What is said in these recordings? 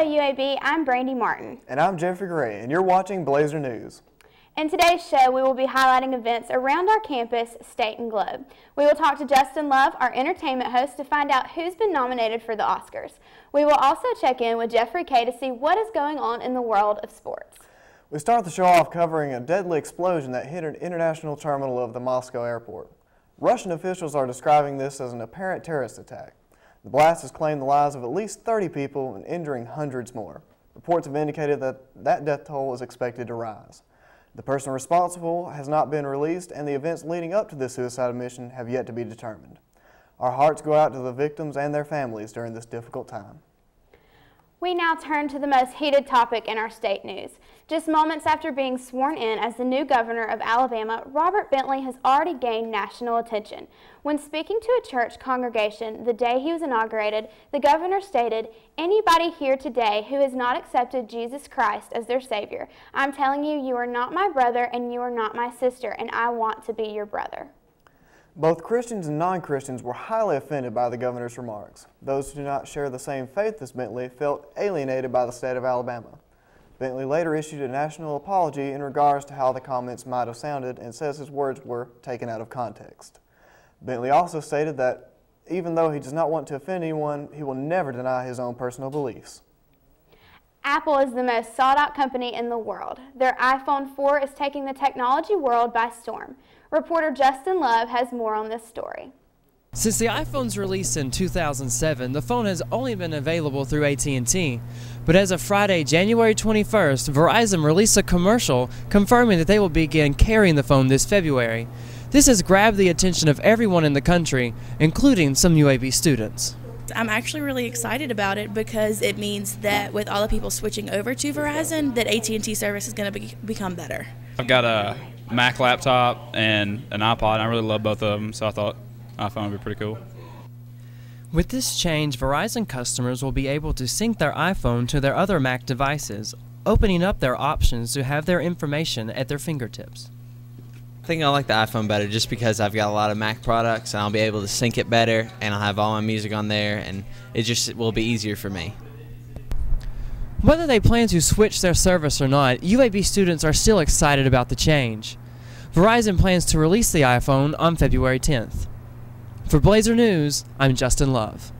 UAB, I'm Brandy Martin. And I'm Jeffrey Gray, and you're watching Blazer News. In today's show, we will be highlighting events around our campus, state, and globe. We will talk to Justin Love, our entertainment host, to find out who's been nominated for the Oscars. We will also check in with Jeffrey Kay to see what is going on in the world of sports. We start the show off covering a deadly explosion that hit an international terminal of the Moscow airport. Russian officials are describing this as an apparent terrorist attack. The blast has claimed the lives of at least 30 people and injuring hundreds more. Reports have indicated that that death toll is expected to rise. The person responsible has not been released, and the events leading up to this suicide mission have yet to be determined. Our hearts go out to the victims and their families during this difficult time. We now turn to the most heated topic in our state news. Just moments after being sworn in as the new governor of Alabama, Robert Bentley has already gained national attention. When speaking to a church congregation the day he was inaugurated, the governor stated, "Anybody here today who has not accepted Jesus Christ as their Savior, I'm telling you, you are not my brother and you are not my sister, and I want to be your brother." Both Christians and non-Christians were highly offended by the governor's remarks. Those who do not share the same faith as Bentley felt alienated by the state of Alabama. Bentley later issued a national apology in regards to how the comments might have sounded and says his words were taken out of context. Bentley also stated that even though he does not want to offend anyone, he will never deny his own personal beliefs. Apple is the most sought-out company in the world. Their iPhone 4 is taking the technology world by storm. Reporter Justin Love has more on this story. Since the iPhone's release in 2007, the phone has only been available through AT&T. But as of Friday, January 21st, Verizon released a commercial confirming that they will begin carrying the phone this February. This has grabbed the attention of everyone in the country, including some UAB students. I'm actually really excited about it because it means that with all the people switching over to Verizon, that AT&T service is going to become better. I've got a Mac laptop and an iPod, and I really love both of them, so I thought iPhone would be pretty cool. With this change, Verizon customers will be able to sync their iPhone to their other Mac devices, opening up their options to have their information at their fingertips. I think I like the iPhone better just because I've got a lot of Mac products and I'll be able to sync it better and I'll have all my music on there and it just will be easier for me. Whether they plan to switch their service or not, UAB students are still excited about the change. Verizon plans to release the iPhone on February 10th. For Blazer News, I'm Justin Love.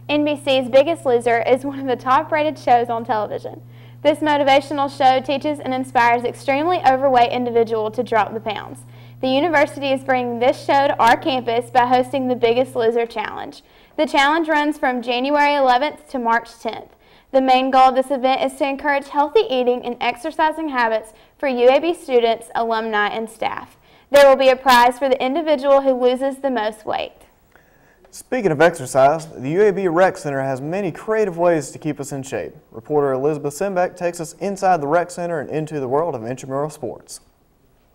NBC's Biggest Loser is one of the top-rated shows on television. This motivational show teaches and inspires extremely overweight individuals to drop the pounds. The university is bringing this show to our campus by hosting the Biggest Loser Challenge. The challenge runs from January 11th to March 10th. The main goal of this event is to encourage healthy eating and exercising habits for UAB students, alumni, and staff. There will be a prize for the individual who loses the most weight. Speaking of exercise, the UAB Rec Center has many creative ways to keep us in shape. Reporter Elizabeth Simbeck takes us inside the Rec Center and into the world of intramural sports.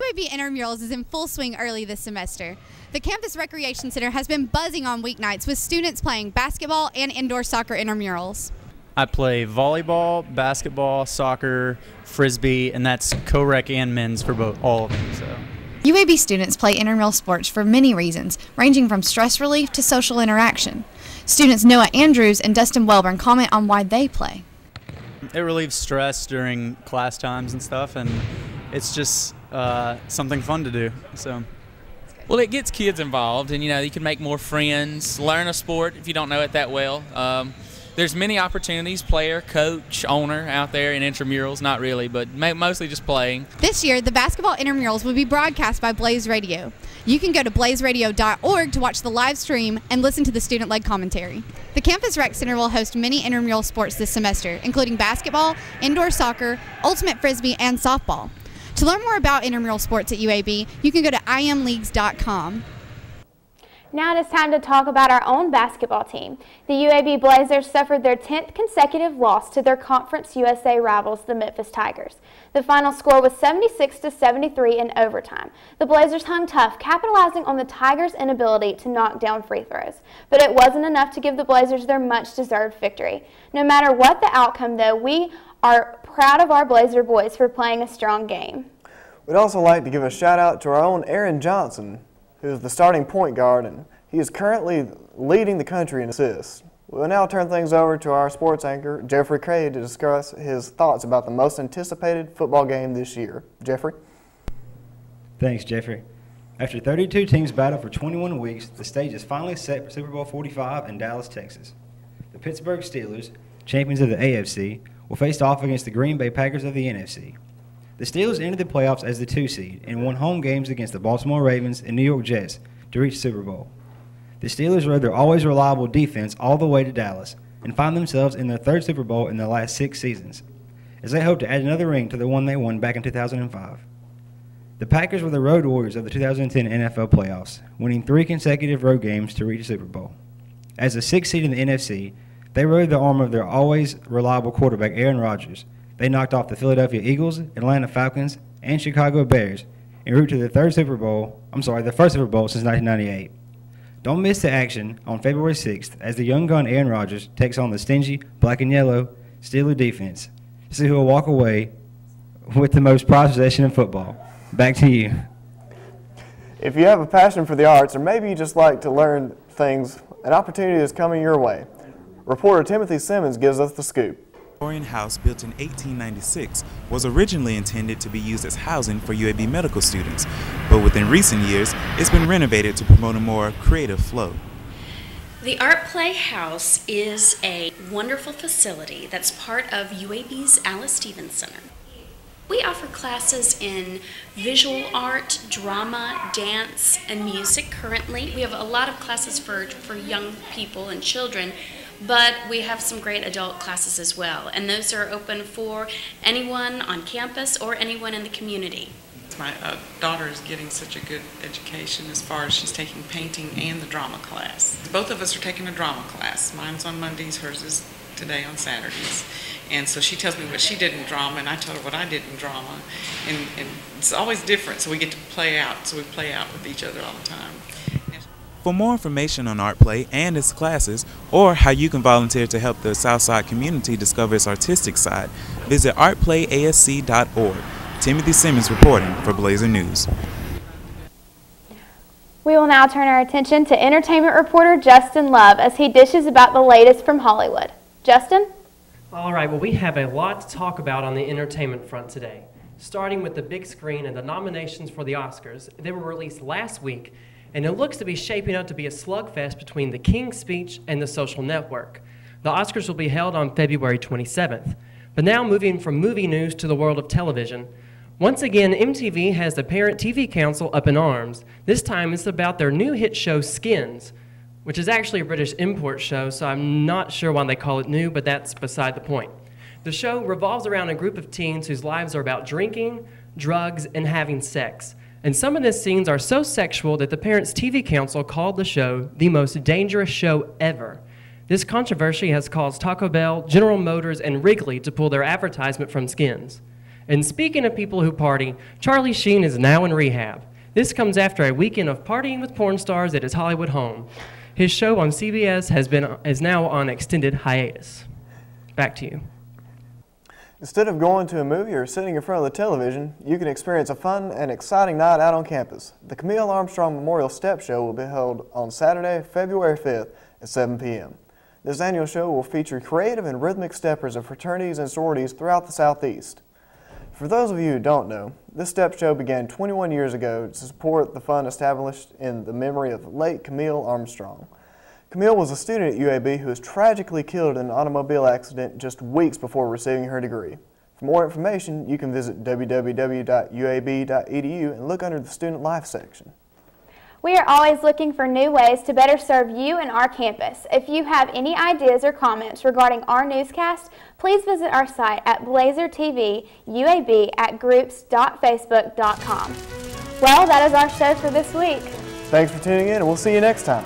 UAB Intramurals is in full swing early this semester. The Campus Recreation Center has been buzzing on weeknights with students playing basketball and indoor soccer intramurals. I play volleyball, basketball, soccer, frisbee, and that's co-rec and men's for all of them. So. UAB students play intramural sports for many reasons, ranging from stress relief to social interaction. Students Noah Andrews and Dustin Welburn comment on why they play. It relieves stress during class times and stuff, and it's just something fun to do. So. Well, it gets kids involved, and you can make more friends, learn a sport if you don't know it that well. There's many opportunities, player, coach, owner out there in intramurals, not really, but mostly just playing. This year, the basketball intramurals will be broadcast by Blaze Radio. You can go to blazeradio.org to watch the live stream and listen to the student-led commentary. The Campus Rec Center will host many intramural sports this semester, including basketball, indoor soccer, ultimate frisbee, and softball. To learn more about intramural sports at UAB, you can go to imleagues.com. Now it is time to talk about our own basketball team. The UAB Blazers suffered their 10th consecutive loss to their Conference USA rivals, the Memphis Tigers. The final score was 76-73 in overtime. The Blazers hung tough, capitalizing on the Tigers' inability to knock down free throws. But it wasn't enough to give the Blazers their much-deserved victory. No matter what the outcome, though, we are proud of our Blazer boys for playing a strong game. We'd also like to give a shout-out to our own Aaron Johnson, who is the starting point guard, and he is currently leading the country in assists. We'll now turn things over to our sports anchor, Jeffrey Cray, to discuss his thoughts about the most anticipated football game this year. Jeffrey? Thanks, Jeffrey. After 32 teams battled for 21 weeks, the stage is finally set for Super Bowl 45 in Dallas, Texas. The Pittsburgh Steelers, champions of the AFC, will face off against the Green Bay Packers of the NFC. The Steelers entered the playoffs as the 2 seed and won home games against the Baltimore Ravens and New York Jets to reach Super Bowl. The Steelers rode their always reliable defense all the way to Dallas and find themselves in their 3rd Super Bowl in the last 6 seasons, as they hope to add another ring to the one they won back in 2005. The Packers were the road warriors of the 2010 NFL playoffs, winning 3 consecutive road games to reach a Super Bowl. As the 6th seed in the NFC, they rode the arm of their always reliable quarterback Aaron Rodgers. They knocked off the Philadelphia Eagles, Atlanta Falcons, and Chicago Bears en route to the 1st Super Bowl since 1998. Don't miss the action on February 6th as the young gun Aaron Rodgers takes on the stingy black and yellow Steeler defense to see who will walk away with the most prized possession in football. Back to you. If you have a passion for the arts, or maybe you just like to learn things, an opportunity is coming your way. Reporter Timothy Simmons gives us the scoop. The Victorian house, built in 1896, was originally intended to be used as housing for UAB medical students, but within recent years, it's been renovated to promote a more creative flow. The Art Play House is a wonderful facility that's part of UAB's Alice Stevens Center. We offer classes in visual art, drama, dance, and music currently. We have a lot of classes for young people and children, but we have some great adult classes as well, and those are open for anyone on campus or anyone in the community. My daughter is getting such a good education as far as she's taking painting and the drama class. Both of us are taking a drama class. Mine's on Mondays, hers is today on Saturdays. And so she tells me what she did in drama, and I tell her what I did in drama. And it's always different, so we get to play out. So we play out with each other all the time. For more information on Art Play and its classes, or how you can volunteer to help the Southside community discover its artistic side, visit artplayasc.org. Timothy Simmons reporting for Blazer News. We will now turn our attention to entertainment reporter Justin Love as he dishes about the latest from Hollywood. Justin? All right, well, we have a lot to talk about on the entertainment front today. Starting with the big screen and the nominations for the Oscars. They were released last week, and it looks to be shaping up to be a slugfest between The King's Speech and The Social Network. The Oscars will be held on February 27th. But now moving from movie news to the world of television, once again, MTV has the Parent TV Council up in arms. This time it's about their new hit show Skins, which is actually a British import show, so I'm not sure why they call it new, but that's beside the point. The show revolves around a group of teens whose lives are about drinking, drugs, and having sex. And some of the scenes are so sexual that the Parents TV Council called the show the most dangerous show ever. This controversy has caused Taco Bell, General Motors, and Wrigley to pull their advertisement from Skins. And speaking of people who party, Charlie Sheen is now in rehab. This comes after a weekend of partying with porn stars at his Hollywood home. His show on CBS is now on extended hiatus. Back to you. Instead of going to a movie or sitting in front of the television, you can experience a fun and exciting night out on campus. The Camille Armstrong Memorial Step Show will be held on Saturday, February 5th at 7 p.m. This annual show will feature creative and rhythmic steppers of fraternities and sororities throughout the Southeast. For those of you who don't know, this step show began 21 years ago to support the fund established in the memory of late Camille Armstrong. Camille was a student at UAB who was tragically killed in an automobile accident just weeks before receiving her degree. For more information, you can visit www.uab.edu and look under the Student Life section. We are always looking for new ways to better serve you and our campus. If you have any ideas or comments regarding our newscast, please visit our site at blazertvuab@groups.facebook.com. Well, that is our show for this week. Thanks for tuning in, and we'll see you next time.